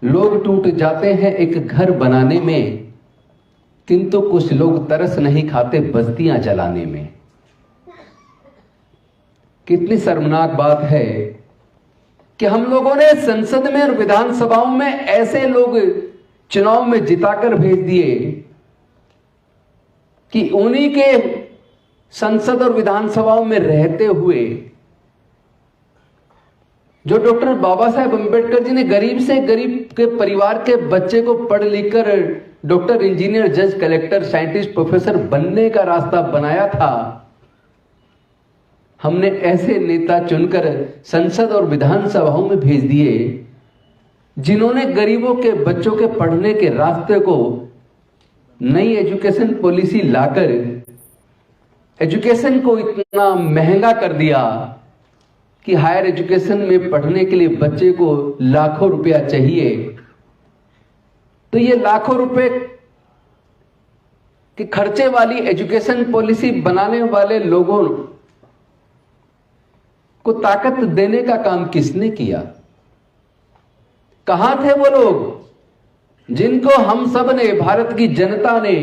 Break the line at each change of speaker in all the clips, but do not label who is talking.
लोग टूट जाते हैं एक घर बनाने में, किंतु कुछ लोग तरस नहीं खाते बस्तियां जलाने में। कितनी शर्मनाक बात है कि हम लोगों ने संसद में और विधानसभाओं में ऐसे लोग चुनाव में जिताकर भेज दिए कि उन्हीं के संसद और विधानसभाओं में रहते हुए जो डॉक्टर बाबा साहेब अंबेडकर जी ने गरीब से गरीब के परिवार के बच्चे को पढ़ लिख कर डॉक्टर, इंजीनियर, जज, कलेक्टर, साइंटिस्ट, प्रोफेसर बनने का रास्ता बनाया था, हमने ऐसे नेता चुनकर संसद और विधानसभाओं में भेज दिए जिन्होंने गरीबों के बच्चों के पढ़ने के रास्ते को नई एजुकेशन पॉलिसी लाकर एजुकेशन को इतना महंगा कर दिया कि हायर एजुकेशन में पढ़ने के लिए बच्चे को लाखों रुपया चाहिए। तो ये लाखों रुपए के खर्चे वाली एजुकेशन पॉलिसी बनाने वाले लोगों को ताकत देने का काम किसने किया? कहां थे वो लोग जिनको हम सब ने, भारत की जनता ने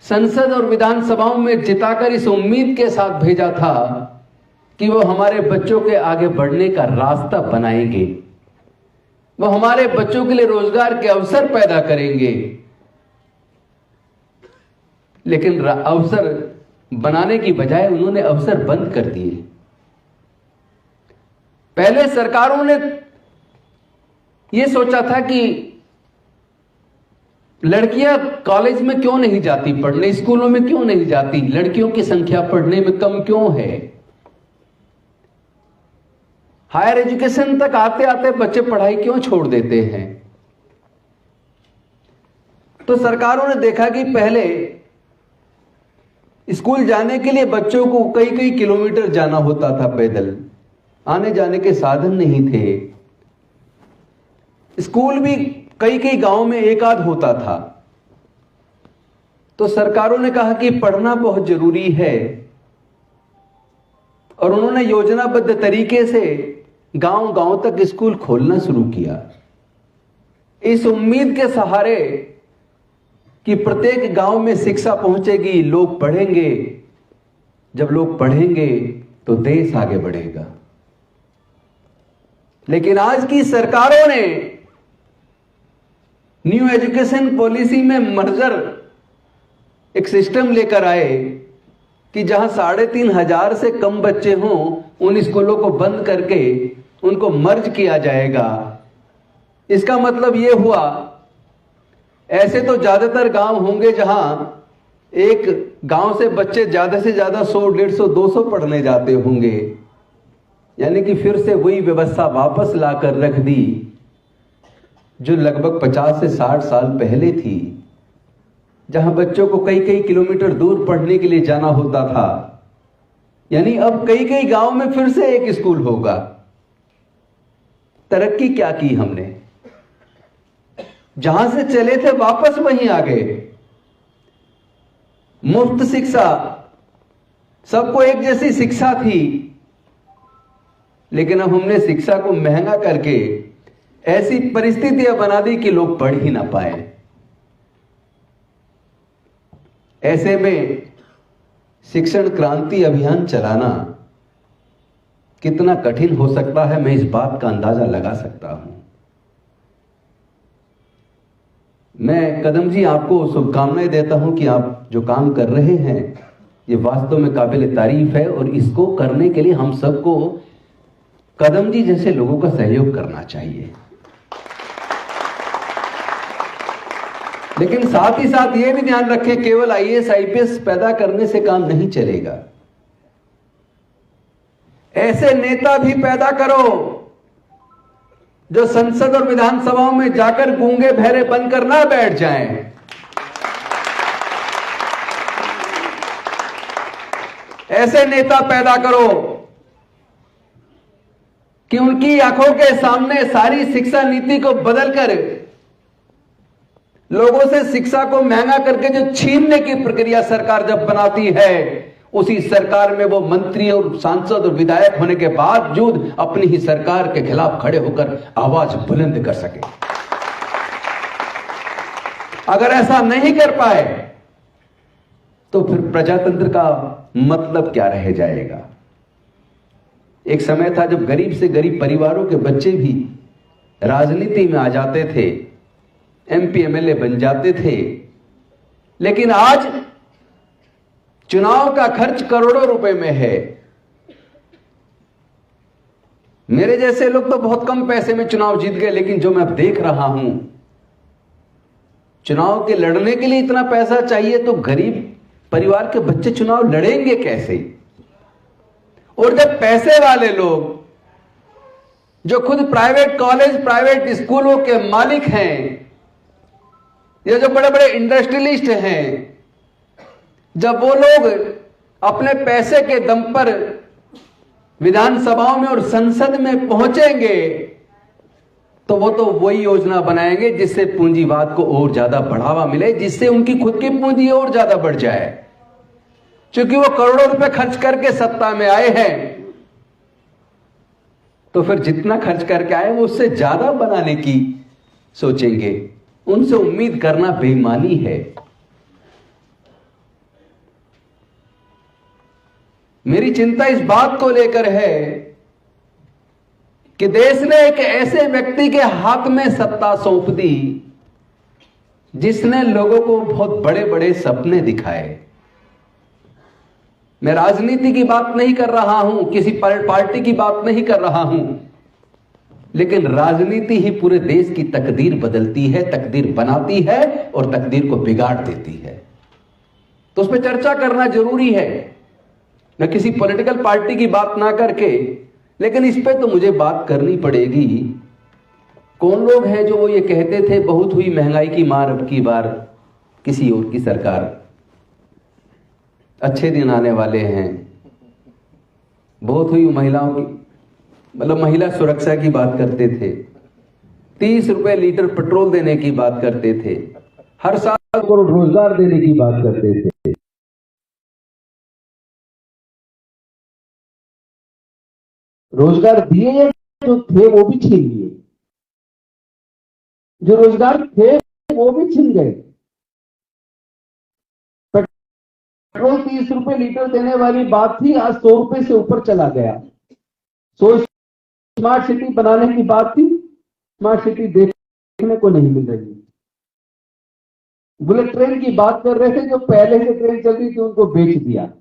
संसद और विधानसभाओं में जिताकर इस उम्मीद के साथ भेजा था कि वो हमारे बच्चों के आगे बढ़ने का रास्ता बनाएंगे, वो हमारे बच्चों के लिए रोजगार के अवसर पैदा करेंगे। लेकिन अवसर बनाने की बजाय उन्होंने अवसर बंद कर दिए। पहले सरकारों ने यह सोचा था कि लड़कियां कॉलेज में क्यों नहीं जाती पढ़ने, स्कूलों में क्यों नहीं जाती, लड़कियों की संख्या पढ़ने में कम क्यों है। हायर एजुकेशन तक आते आते बच्चे पढ़ाई क्यों छोड़ देते हैं। तो सरकारों ने देखा कि पहले स्कूल जाने के लिए बच्चों को कई कई किलोमीटर जाना होता था, पैदल आने जाने के साधन नहीं थे। स्कूल भी कई कई गांव में एक आध होता था। तो सरकारों ने कहा कि पढ़ना बहुत जरूरी है और उन्होंने योजनाबद्ध तरीके से गांव गांव तक स्कूल खोलना शुरू किया, इस उम्मीद के सहारे कि प्रत्येक गांव में शिक्षा पहुंचेगी, लोग पढ़ेंगे। जब लोग पढ़ेंगे तो देश आगे बढ़ेगा। लेकिन आज की सरकारों ने न्यू एजुकेशन पॉलिसी में मर्जर एक सिस्टम लेकर आए कि जहां 3,500 से कम बच्चे हों, उन स्कूलों को बंद करके उनको मर्ज किया जाएगा। इसका मतलब यह हुआ, ऐसे तो ज्यादातर गांव होंगे जहां एक गांव से बच्चे ज्यादा से ज्यादा 100, 150, 200 पढ़ने जाते होंगे। यानी कि फिर से वही व्यवस्था वापस लाकर रख दी जो लगभग 50 से 60 साल पहले थी, जहां बच्चों को कई कई किलोमीटर दूर पढ़ने के लिए जाना होता था। यानी अब कई कई गांव में फिर से एक स्कूल होगा। तरक्की क्या की हमने? जहां से चले थे वापस वहीं आ गए। मुफ्त शिक्षा, सबको एक जैसी शिक्षा थी, लेकिन अब हमने शिक्षा को महंगा करके ऐसी परिस्थितियां बना दी कि लोग पढ़ ही ना पाए। ऐसे में शिक्षण क्रांति अभियान चलाना कितना कठिन हो सकता है, मैं इस बात का अंदाजा लगा सकता हूं। मैं कदम जी आपको शुभकामनाएं देता हूं कि आप जो काम कर रहे हैं ये वास्तव में काबिल तारीफ है और इसको करने के लिए हम सबको कदम जी जैसे लोगों का सहयोग करना चाहिए। लेकिन साथ ही साथ यह भी ध्यान रखें, केवल आईएएस आईपीएस पैदा करने से काम नहीं चलेगा। ऐसे नेता भी पैदा करो जो संसद और विधानसभाओं में जाकर गूंगे बहरे बनकर ना बैठ जाएं। ऐसे नेता पैदा करो कि उनकी आंखों के सामने सारी शिक्षा नीति को बदलकर लोगों से शिक्षा को महंगा करके जो छीनने की प्रक्रिया सरकार जब बनाती है, उसी सरकार में वो मंत्री और सांसद और विधायक होने के बावजूद अपनी ही सरकार के खिलाफ खड़े होकर आवाज बुलंद कर सके। अगर ऐसा नहीं कर पाए तो फिर प्रजातंत्र का मतलब क्या रह जाएगा। एक समय था जब गरीब से गरीब परिवारों के बच्चे भी राजनीति में आ जाते थे, एमपी एमएलए बन जाते थे, लेकिन आज चुनाव का खर्च करोड़ों रुपए में है। मेरे जैसे लोग तो बहुत कम पैसे में चुनाव जीत गए, लेकिन जो मैं देख रहा हूं, चुनाव के लड़ने के लिए इतना पैसा चाहिए तो गरीब परिवार के बच्चे चुनाव लड़ेंगे कैसे। और जब पैसे वाले लोग जो खुद प्राइवेट कॉलेज प्राइवेट स्कूलों के मालिक हैं, ये जो बड़े बड़े इंडस्ट्रियलिस्ट हैं, जब वो लोग अपने पैसे के दम पर विधानसभाओं में और संसद में पहुंचेंगे तो वो तो वही योजना बनाएंगे जिससे पूंजीवाद को और ज्यादा बढ़ावा मिले, जिससे उनकी खुद की पूंजी और ज्यादा बढ़ जाए। क्योंकि वो करोड़ों रुपए खर्च करके सत्ता में आए हैं, तो फिर जितना खर्च करके आए वो उससे ज्यादा बनाने की सोचेंगे। उनसे उम्मीद करना बेईमानी है। मेरी चिंता इस बात को लेकर है कि देश ने एक ऐसे व्यक्ति के हाथ में सत्ता सौंप दी जिसने लोगों को बहुत बड़े बड़े सपने दिखाए। मैं राजनीति की बात नहीं कर रहा हूं, किसी पार्टी की बात नहीं कर रहा हूं, लेकिन राजनीति ही पूरे देश की तकदीर बदलती है, तकदीर बनाती है और तकदीर को बिगाड़ देती है। तो उस पर चर्चा करना जरूरी है। मैं किसी पॉलिटिकल पार्टी की बात ना करके, लेकिन इस पे तो मुझे बात करनी पड़ेगी। कौन लोग हैं जो वो ये कहते थे बहुत हुई महंगाई की मार, अब की बार किसी और की सरकार, अच्छे दिन आने वाले हैं। बहुत हुई महिलाओं की, मतलब महिला सुरक्षा की बात करते थे, 30 रुपए लीटर पेट्रोल देने की बात करते थे, हर साल करोड़ रोजगार देने की बात करते थे। रोजगार दिए जो थे वो भी छीन लिए, जो रोजगार थे वो भी छीन गए। पेट्रोल 30 रुपए लीटर देने वाली बात थी, आज 100 रुपए से ऊपर चला गया। स्मार्ट सिटी बनाने की बात थी, स्मार्ट सिटी देखने को नहीं मिल रही। बुलेट ट्रेन की बात कर रहे थे, जो पहले से ट्रेन चल रही थी उनको बेच दिया,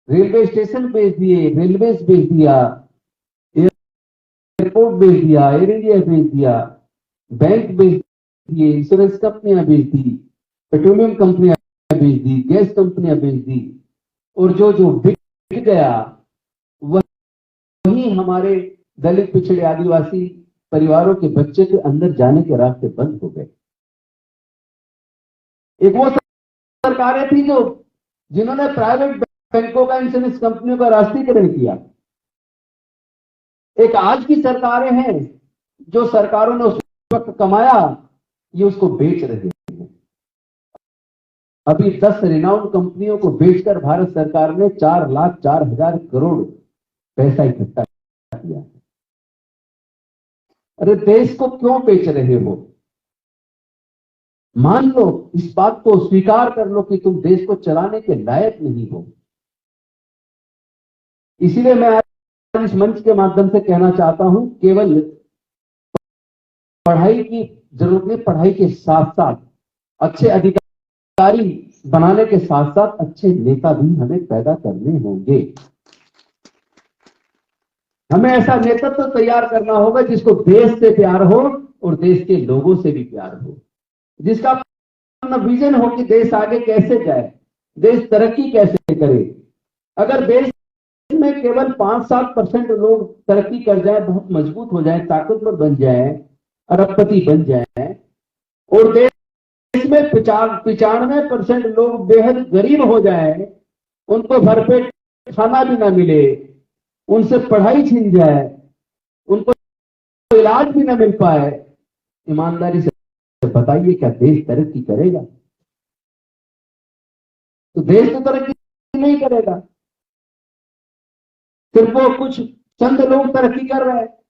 रेलवे स्टेशन बेच दिए, रेलवे बेच दिया, एयरपोर्ट बेच दिया, एयर इंडिया बेच दिया, बैंक बेच दिए, इंश्योरेंस कंपनियां बेच दी, पेट्रोलियम कंपनियां बेच दी, गैस कंपनियां बेच दी। और जो जो बिक गया वही हमारे दलित पिछड़े आदिवासी परिवारों के बच्चे के अंदर जाने के रास्ते बंद हो गए। एक वो सरकारें थी जो जिन्होंने प्राइवेट बैंकों का, इंश्योरेंस कंपनियों का राष्ट्रीयकरण किया। एक आज की सरकारें हैं जो सरकारों ने उस वक्त कमाया, ये उसको बेच रहे हैं। अभी 10 रिनाउंड कंपनियों को बेचकर भारत सरकार ने 4,04,000 करोड़ पैसा इकट्ठा किया। अरे देश को क्यों बेच रहे हो? मान लो, इस बात को स्वीकार कर लो कि तुम देश को चलाने के लायक नहीं हो। इसीलिए मैं आज इस मंच के माध्यम से कहना चाहता हूं, केवल पढ़ाई की जरूरत नहीं, पढ़ाई के साथ साथ अच्छे अधिकारी बनाने के साथ साथ अच्छे नेता भी हमें पैदा करने होंगे। हमें ऐसा नेतृत्व तैयार करना होगा जिसको देश से प्यार हो और देश के लोगों से भी प्यार हो, जिसका अपना विजन हो कि देश आगे कैसे जाए, देश तरक्की कैसे करे। अगर देश में केवल 5-7% लोग तरक्की कर जाए, बहुत मजबूत हो जाए, ताकतवर बन जाए, अरबपति बन जाए, और देश में 95% लोग बेहद गरीब हो जाए, उनको भरपेट खाना भी ना मिले, उनसे पढ़ाई छीन जाए, उनको इलाज भी ना मिल पाए, ईमानदारी से बताइए क्या देश तरक्की करेगा?
तो देश तो तरक्की नहीं करेगा। सिर्फ वो कुछ चंद लोग तरक्की कर रहे हैं।